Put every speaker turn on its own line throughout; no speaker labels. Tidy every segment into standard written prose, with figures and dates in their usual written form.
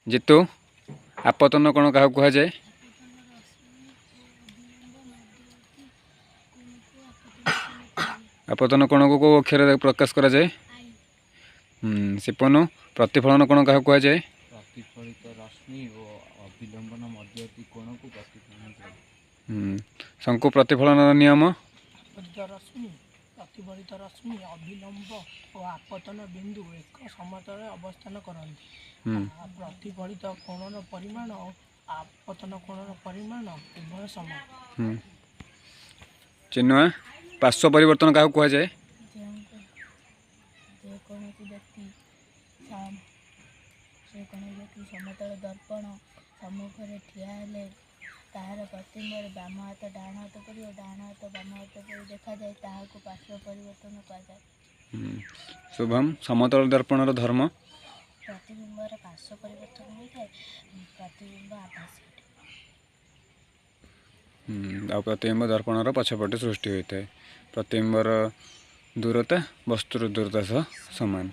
जितु आपतन कोण क्या कह जाए आपतन कोण को अक्षर प्रकाश करा जाए सिपनु प्रतिफलन कोण क्या कह जाए
प्रतिफलित रश्मि और अविलंबन मध्यवर्ती कोण को प्रतिफलन कहे।
शंकु प्रतिफलन नियम
प्रतिफलित रश्मि अभिलंब और आपतन बिंदु एक समतल अवस्थान करती। प्रतिफलित कोणर परिमाण और आपतन कोणर परिमाण उभय समान।
चिन्ह पार्श्व परिवर्तन क्या कह जाए
समतल दर्पण सम्मुखें ठिया हेले ताहार प्रतिबिंब बाम हाथ डाण हाथ पड़ी और डाण हाथ बाम हाथ पड़ी देखा जाए ताहाको पार्श्व परिवर्तन कहा जाए।
शुभम समतल दर्पण धर्म
प्रतिबिंबर पार्श्व परिवर्तन होता है प्रतिबिंब आभासी
प्रतिबिंब दर्पण पछपटे सृष्टि होता है प्रतिबिंबर दूरता वस्तुर दूरता सह सामान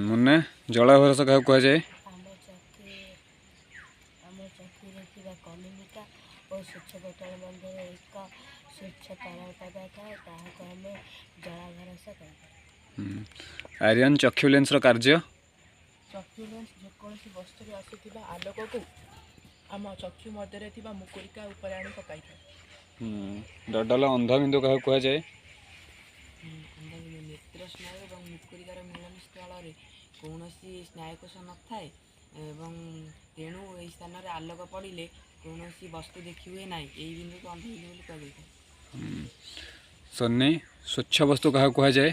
मुन्ने जलाभरस क्या कह जाए
कलिमिका और स्वच्छ बोतल मध्य एक स्वच्छ तरल पदार्थ है ताहाको हमें जलाभरस कहते।
आर्यन चक्षु लेंस कार्य
चक्षु लेंस जेकोसी वस्तु आसुवा आलोक को आम चक्षु मध्य मुकुरिका उपर आनी पकाई था।
डडल अंधबिंदु क्या कह जाए
नेत्र स्नायु और मुकुरिकार मिलन स्थल कौन स्नायुकोश न थाए तेणु यही स्थान में आलोक पड़े कौन वस्तु देखी हुए ना यही बिंदु को अंधबिंदु कह।
सन्नी स्वच्छ वस्तु क्या कह जाए